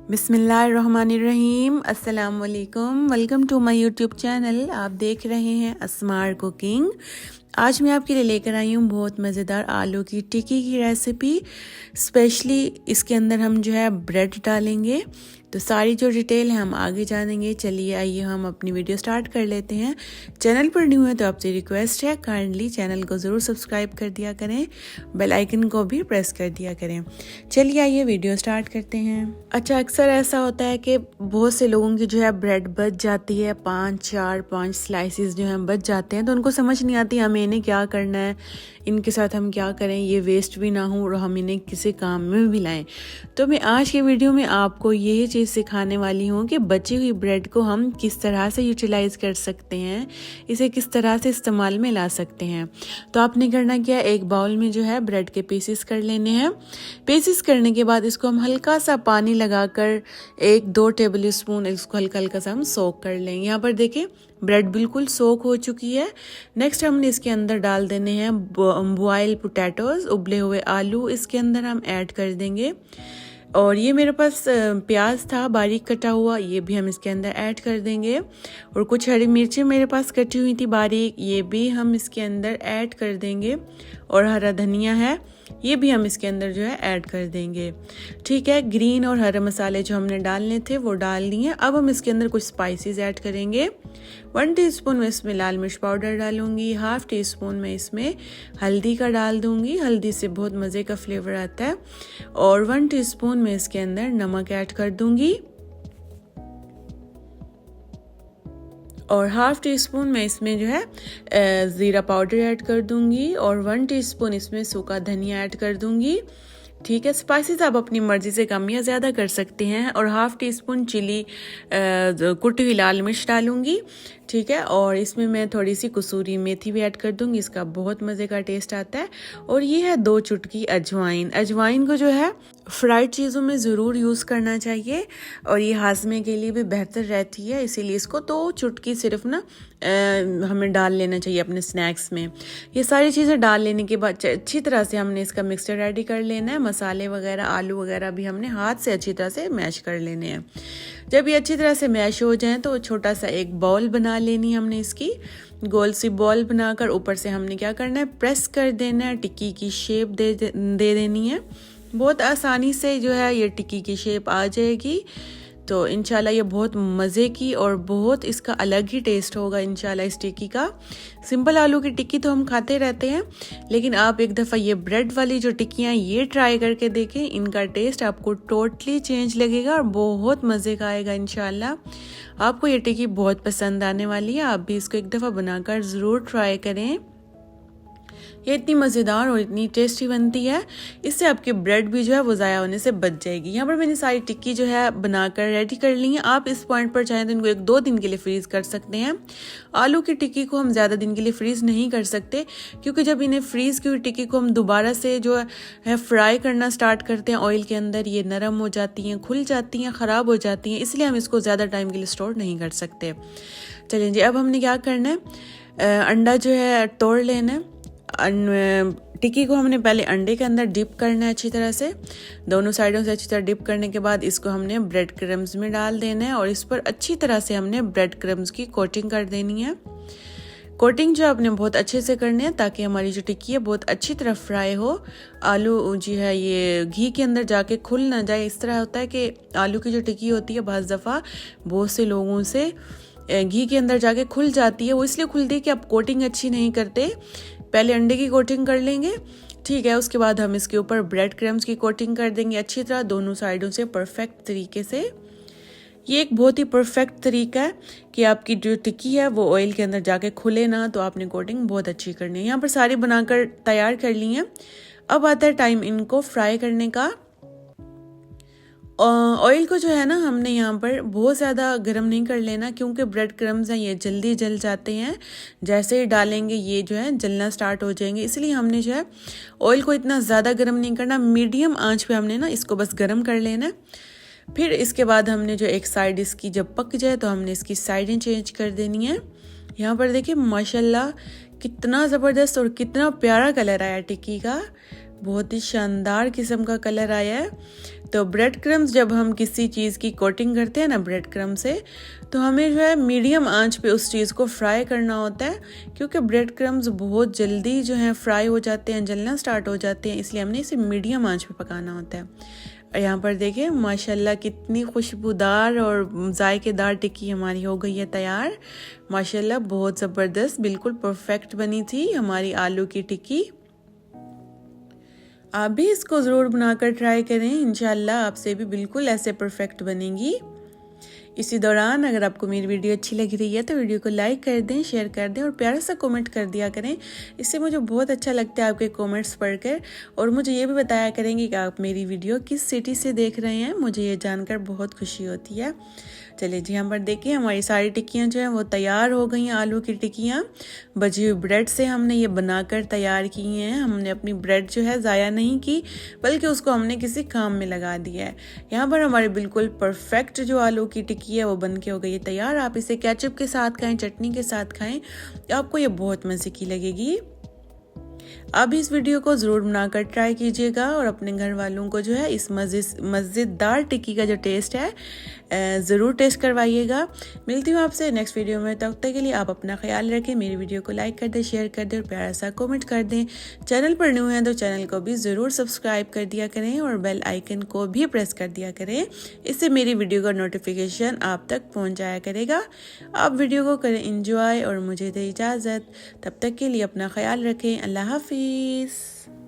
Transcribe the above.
बिस्मिल्लाहिर्रहमानिर्रहीम, अस्सलाम वालेकुम। Welcome to my YouTube channel. आप देख रहे हैं अस्मार कुकिंग। आज मैं आपके लिए लेकर आई हूँ बहुत मज़ेदार आलू की टिक्की की रेसिपी। स्पेशली इसके अंदर हम जो है ब्रेड डालेंगे। तो सारी जो डिटेल है हम आगे जानेंगे। चलिए आइए हम अपनी वीडियो स्टार्ट कर लेते हैं। चैनल पर न्यू है तो आपसे रिक्वेस्ट है, काइंडली चैनल को ज़रूर सब्सक्राइब कर दिया करें, बेल आइकन को भी प्रेस कर दिया करें। चलिए आइए वीडियो स्टार्ट करते हैं। अच्छा, अक्सर ऐसा होता है कि बहुत से लोगों की जो है ब्रेड बच जाती है, 5 स्लाइसिस जो हैं बच जाते हैं, तो उनको समझ नहीं आती हमें इन्हें क्या करना है, इनके साथ हम क्या करें, ये वेस्ट भी ना हो और हम इन्हें किसी काम में भी लाएं। तो मैं आज की वीडियो में आपको यही चीज़ सिखाने वाली हूँ कि बची हुई ब्रेड को हम किस तरह से यूटिलाइज़ कर सकते हैं, इसे किस तरह से इस्तेमाल में ला सकते हैं। तो आपने करना क्या, एक बाउल में जो है ब्रेड के पीसेस कर लेने हैं। पीसेस करने के बाद इसको हम हल्का सा पानी लगाकर 1-2 टेबल स्पून इसको हल्का हल्का सा हम सोक कर लेंगे। यहाँ पर देखिए ब्रेड बिल्कुल सोक हो चुकी है। नेक्स्ट हमने इसके अंदर डाल देने हैं बॉयल पोटैटोज, उबले हुए आलू इसके अंदर हम ऐड कर देंगे। और ये मेरे पास प्याज था बारीक कटा हुआ, ये भी हम इसके अंदर ऐड कर देंगे। और कुछ हरी मिर्चें मेरे पास कटी हुई थी बारीक, ये भी हम इसके अंदर ऐड कर देंगे। और हरा धनिया है, ये भी हम इसके अंदर जो है ऐड कर देंगे। ठीक है, ग्रीन और हरे मसाले जो हमने डालने थे वो डाल दिए। अब हम इसके अंदर कुछ स्पाइसेस ऐड करेंगे। 1 टीस्पून में इसमें लाल मिर्च पाउडर डालूंगी, 1/2 टीस्पून में इसमें हल्दी का डाल दूंगी, हल्दी से बहुत मज़े का फ्लेवर आता है। और 1 टीस्पून में इसके अंदर नमक ऐड कर दूंगी। और 1/2 टीस्पून में इसमें जो है ज़ीरा पाउडर ऐड कर दूंगी। और 1 टीस्पून इसमें सूखा धनिया ऐड कर दूंगी। ठीक है, स्पाइसेस आप अपनी मर्जी से कम या ज़्यादा कर सकते हैं। और 1/2 टीस्पून चिली कुटी हुई लाल मिर्च डालूंगी। ठीक है, और इसमें मैं थोड़ी सी कसूरी मेथी भी ऐड कर दूंगी, इसका बहुत मज़े का टेस्ट आता है। और ये है 2 चुटकी अजवाइन। अजवाइन को जो है फ्राइड चीज़ों में ज़रूर यूज़ करना चाहिए और ये हाजमे के लिए भी बेहतर रहती है, इसीलिए इसको 2 चुटकी सिर्फ ना हमें डाल लेना चाहिए अपने स्नैक्स में। ये सारी चीज़ें डाल लेने के बाद अच्छी तरह से हमने इसका मिक्सचर रेडी कर लेना है। मसाले वगैरह आलू वगैरह भी हमने हाथ से अच्छी तरह से मैश कर लेने हैं। जब ये अच्छी तरह से मैश हो जाए तो छोटा सा एक बॉल बना लेनी है हमने, इसकी गोल सी बॉल बनाकर ऊपर से हमने क्या करना है, प्रेस कर देना है, टिक्की की शेप दे देनी है। बहुत आसानी से जो है ये टिक्की की शेप आ जाएगी। तो इंशाल्लाह ये बहुत मज़े की और बहुत इसका अलग ही टेस्ट होगा इंशाल्लाह इस टिक्की का। सिंपल आलू की टिक्की तो हम खाते रहते हैं, लेकिन आप एक दफ़ा ये ब्रेड वाली जो टिक्कियाँ ये ट्राई करके देखें, इनका टेस्ट आपको टोटली चेंज लगेगा और बहुत मज़े का आएगा इंशाल्लाह। आपको ये टिक्की बहुत पसंद आने वाली है, आप भी इसको एक दफ़ा बनाकर ज़रूर ट्राई करें। ये इतनी मज़ेदार और इतनी टेस्टी बनती है, इससे आपकी ब्रेड भी जो है वो ज़ाया होने से बच जाएगी। यहाँ पर मैंने सारी टिक्की जो है बनाकर रेडी कर ली है। आप इस पॉइंट पर चाहें तो इनको 1-2 दिन के लिए फ्रीज़ कर सकते हैं। आलू की टिक्की को हम ज़्यादा दिन के लिए फ्रीज़ नहीं कर सकते, क्योंकि जब इन्हें फ्रीज़ की हुई टिक्की को हम दोबारा से जो है फ्राई करना स्टार्ट करते हैं ऑयल के अंदर, ये नरम हो जाती हैं, खुल जाती हैं, ख़राब हो जाती हैं, इसलिए हम इसको ज़्यादा टाइम के लिए स्टोर नहीं कर सकते। चलिए जी, अब हमने क्या करना है, अंडा जो है तोड़ लेना है। टिक्की को हमने पहले अंडे के अंदर डिप करना है अच्छी तरह से, दोनों साइडों से अच्छी तरह डिप करने के बाद इसको हमने ब्रेड क्रम्स में डाल देना है और इस पर अच्छी तरह से हमने ब्रेड क्रम्स की कोटिंग कर देनी है। कोटिंग जो आपने बहुत अच्छे से करनी है ताकि हमारी जो टिक्की है बहुत अच्छी तरह फ्राई हो। आलू जी है ये घी के अंदर जाके खुल ना जाए। इस तरह होता है कि आलू की जो टिक्की होती है बाज़ दफ़ा बहुत से लोगों से घी के अंदर जाके खुल जाती है, वो इसलिए खुलती है कि आप कोटिंग अच्छी नहीं करते। पहले अंडे की कोटिंग कर लेंगे, ठीक है, उसके बाद हम इसके ऊपर ब्रेड क्रम्स की कोटिंग कर देंगे अच्छी तरह दोनों साइडों से परफेक्ट तरीके से। ये एक बहुत ही परफेक्ट तरीका है कि आपकी जो टिक्की है वो ऑयल के अंदर जाके खुले ना, तो आपने कोटिंग बहुत अच्छी करनी है। यहाँ पर सारी बनाकर तैयार कर ली है। अब आता है टाइम इनको फ्राई करने का। ऑयल को जो है ना हमने यहाँ पर बहुत ज़्यादा गर्म नहीं कर लेना, क्योंकि ब्रेड क्रम्स हैं ये जल्दी जल जाते हैं, जैसे ही डालेंगे ये जो है जलना स्टार्ट हो जाएंगे, इसलिए हमने जो है ऑयल को इतना ज़्यादा गर्म नहीं करना, मीडियम आंच पे हमने ना इसको बस गर्म कर लेना। फिर इसके बाद हमने जो एक साइड इसकी जब पक जाए तो हमने इसकी साइडें चेंज कर देनी है। यहाँ पर देखिए माशाल्लाह कितना ज़बरदस्त और कितना प्यारा कलर आया टिक्की का, बहुत ही शानदार किस्म का कलर आया है। तो ब्रेड क्रम्स जब हम किसी चीज़ की कोटिंग करते हैं ना ब्रेड क्रम्ब से, तो हमें जो है मीडियम आंच पे उस चीज़ को फ्राई करना होता है, क्योंकि ब्रेड क्रम्स बहुत जल्दी जो है फ्राई हो जाते हैं, जलना स्टार्ट हो जाते हैं, इसलिए हमने इसे मीडियम आंच पे पकाना होता है। और यहाँ पर देखिए माशाल्लाह कितनी खुशबूदार और जायकेदार टिक्की हमारी हो गई है तैयार। माशाल्लाह बहुत ज़बरदस्त, बिल्कुल परफेक्ट बनी थी हमारी आलू की टिक्की। आप भी इसको ज़रूर बनाकर ट्राई करें, इंशाल्लाह आपसे भी बिल्कुल ऐसे परफेक्ट बनेंगी। इसी दौरान अगर आपको मेरी वीडियो अच्छी लग रही है तो वीडियो को लाइक कर दें, शेयर कर दें और प्यारा सा कमेंट कर दिया करें। इससे मुझे बहुत अच्छा लगता है आपके कमेंट्स पढ़कर, और मुझे ये भी बताया करेंगे कि आप मेरी वीडियो किस सिटी से देख रहे हैं, मुझे ये जानकर बहुत खुशी होती है। चलिए जी, यहाँ पर देखिए हमारी सारी टिक्कियाँ जो हैं वो तैयार हो गई हैं। आलू की टिक्कियाँ बची हुई ब्रेड से हमने ये बनाकर तैयार की हैं। हमने अपनी ब्रेड जो है ज़ाया नहीं की, बल्कि उसको हमने किसी काम में लगा दिया है। यहाँ पर हमारी बिल्कुल परफेक्ट जो आलू की टिक्की है वो बन के हो गई है तैयार। आप इसे केचप के साथ खाएं, चटनी के साथ खाएं, आपको ये बहुत मज़े की लगेगी। आप इस वीडियो को ज़रूर बनाकर ट्राई कीजिएगा और अपने घर वालों को जो है इस मज़ेदार टिक्की का जो टेस्ट है ज़रूर टेस्ट करवाइएगा। मिलती हूँ आपसे नेक्स्ट वीडियो में, तब तक के लिए आप अपना ख्याल रखें। मेरी वीडियो को लाइक कर दें, शेयर कर दें और प्यारा सा कमेंट कर दें। चैनल पर न्यू हैं तो चैनल को भी ज़रूर सब्सक्राइब कर दिया करें और बेल आइकन को भी प्रेस कर दिया करें, इससे मेरी वीडियो का नोटिफिकेशन आप तक पहुँच जाया करेगा। आप वीडियो को करें इंजॉय और मुझे दें इजाज़त। तब तक के लिए अपना ख्याल रखें। अल्लाह हाफिज़।